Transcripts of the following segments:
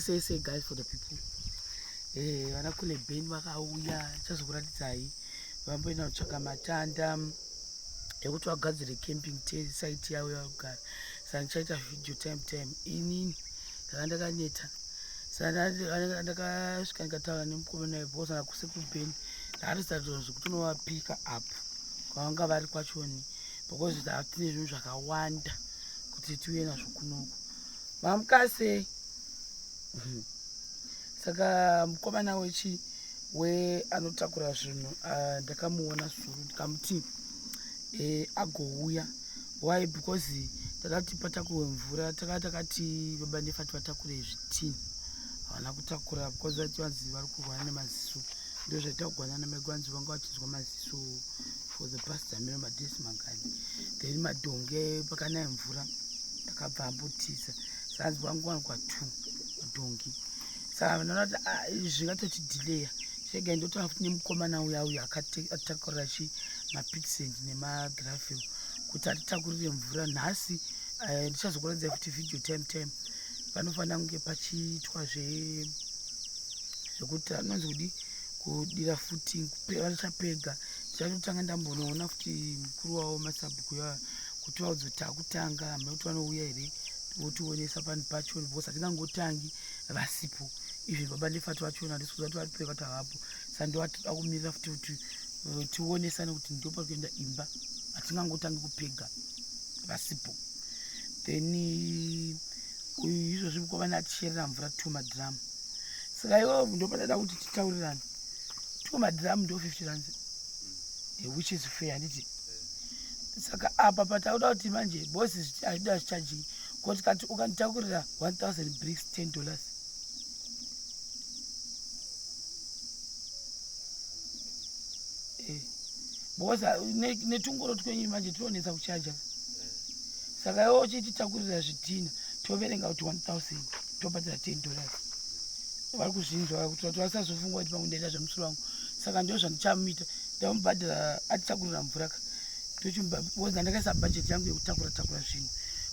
please say guys for the people. Vana kule band vakauya chazokuratidzai vamboenda kutsvaga matanda ekuti vagadzire camping site yavo yavakugara. Saka ndichaita video time inini ndakaneta. Saka ndakasvika ndikataura nemukomana webhosi kana kusekuru band ndaatoziva zvekuti unovapika up kwavanga vari kwachoni because hatine zvinhu zvakawanda kuti tiuye nazvo kunoku. Mamukase saka mukomana anotakura zvinhu ndakamuona zuru ndikamuti agouya. Why? Because takati patakure mvura takati baba nefati vatakure zvitini havana kutakura because vativanzi vari kurwana nemaziso. Ndo zvaita kugwana namegwanzi vanga vachinzwa maziso for the past madhesi mangani. Then madhonge pakanaya mvura takabva ambotisa sanzi vanguwanikwa 2 madhongi. Saka ndinoona kuti zvingatoti dhileya chega ndotaura futi nemukomana uya akatakurira mapixend nemagrafel kuti atitakurire mvura. Nhasi ndichazokuradzai futi video time panofanira kunge pachiitwa zvekuti anonzi kudi kudira futi vachapega. Ndichatotanga ndambonoona futi mukuru wavo masabhuku kuti vaudze kuti takutanga hamai kuti vanouya here votionesa panhu pacho because hatingangotangi vasipo. Izvi baba ndefati vachona handisi kuziva kuti varipeka kuti havapo. Saka ndoatoda kumirira futi kuti tionesane kuti ndo pari kuenda imba, hatingangotangi kupega vasipo. Then izvozvi mukomana aticherera mvura 2 madhiramu. Saka iwo ndopadada kuti titaurirane 2 madhiramu ndo 50 rands, which is fair handiti. Saka apa patauda kuti manje bosi haida zvichaji kuti kati ukanditakurira 1000 bricks $10. Because netungoro twenyu manje tionesa kuchaja. Saka iwo uchititakurira zvitina toverenga kuti 1000 tobhadhara $10. Vari kuzvinzwa kuti vasazofunga kuti pamwe ndaita zvemusoro wangu. Saka ndo zvandichamuita ndamubhadhara atitakurira mvura because ndandakaisa bhajeti yangu yekutakura zvinhu.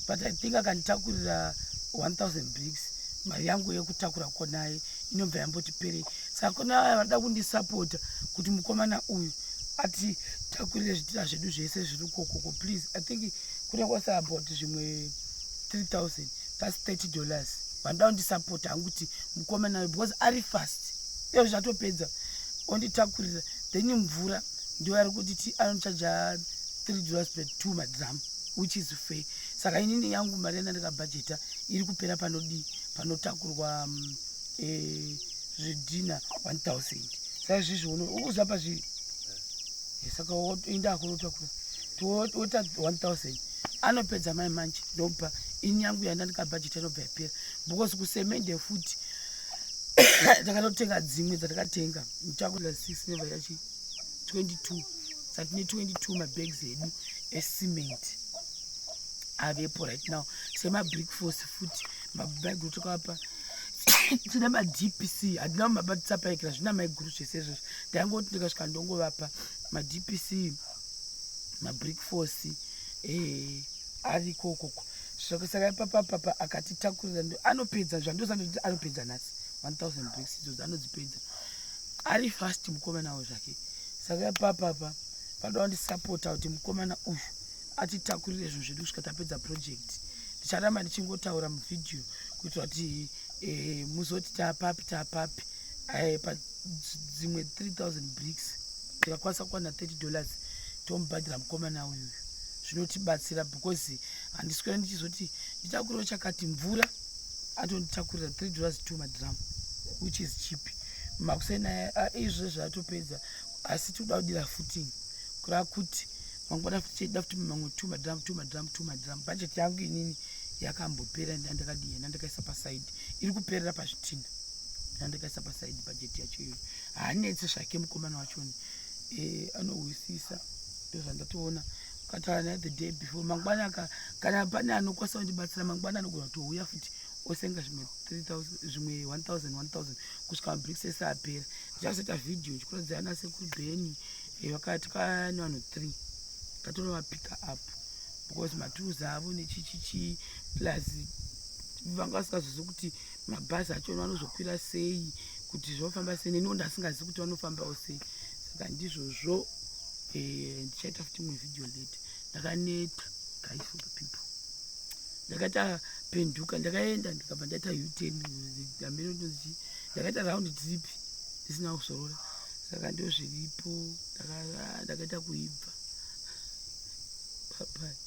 But I think akanditakurira 1000 bricks mari yangu yekutakura konaye inobva yambotipere. Saka kuna vada kundisapota kuti mukomana uyu atitakurire zvitina zvedu zvese zviri kokoko. Please, I think kuna kwasa about zvimwe 3000 that's $30. Vanoda kundisapota hangu kuti mukomana uyu because ari fast iyo zvatopedza onditakurira. Then mvura ndio ari kuti anochaja $3 per 2 madhiramu, which is fair. Saka inini yangu mari yandakabhajeta iri kupera panotakurwa zvidhina 1000. Saka izvizvi ukuziva pazviri. Saka inda kunotakura toota 1000 anopedza mai manje ndopa ini yangu yandandikabhajeta inobva yapera. Because kusemende futi takatotenga dzimwe dzatakatenga mutakurira 6 neva yachi 22. Saka tine 22 mabags edu esiment avepo right now. Semabrick force futi mabag otokapa tina madpc hatina mabatsapaikira zvina maiguru zvese izvozvo. Ndangoti ndikasvika ndongovapa madpc mabrick force ari kokoko. Saka ipapapapa akatitakurira ndo anopedza zvandosandoti anopedza nhasi 1000 bricks idzodzo anodzipedza ari fast mukomana wo zvake. Saka ipapapa panoda kundisapota kuti mukomana uyu atitakurire zvinhu zvedu kusvika tapedza project. Ndicharamba ndichingotaura muvidhio kuitira kuti muzoti taapapi padzimwe 3000 bricks tikakwanisa kuwana $30 tomubhadhira mukomana uyu. Zvinotibatsira because handiswera ndichizoti nditakuriro chakati mvura atonditakurira $3 2 madhiramu, which is cheap. Makusena izvozvo zvatopedza asi toda kudira footing kura kuti mangwana futi cheda futi mamwe 2 madhiramu. Bhajeti yangu inini yakambopera ndandakaisa paside iri kuperera pazvitina ndandakaisa paside bhajeti yacho iyo. Haanetse zvake mukomana wachoni anohwisisa. Ndo zvandatoona kataura naye the day before. Mangwana kana pane anokwasa kundibatsira mangwana anogona kutouya futi osenga zvimwe 1000 kusvika mabricks ese apera. Ndichazoita video ndichikuratidza Vana Sekuru Benzonzo vakati kane vanhu 3 tatonovapika up because matools avo nechichichi plus vanga vasingazozivi kuti mabhazi achona vanozokwira sei, kuti zvofamba sei, neniwo ndasingazivi kuti vanofambawo sei. Saka ndizvozvo ndichaita futi imwe vhidhiyo later. Ndakaneta guys for the people. Ndakaita penduka, ndakaenda ndikabva ndaita U10 ndakaita raundi trip ndisina kuzorora. Saka ndo zviripo, ndakaita kuibva. Bye bye.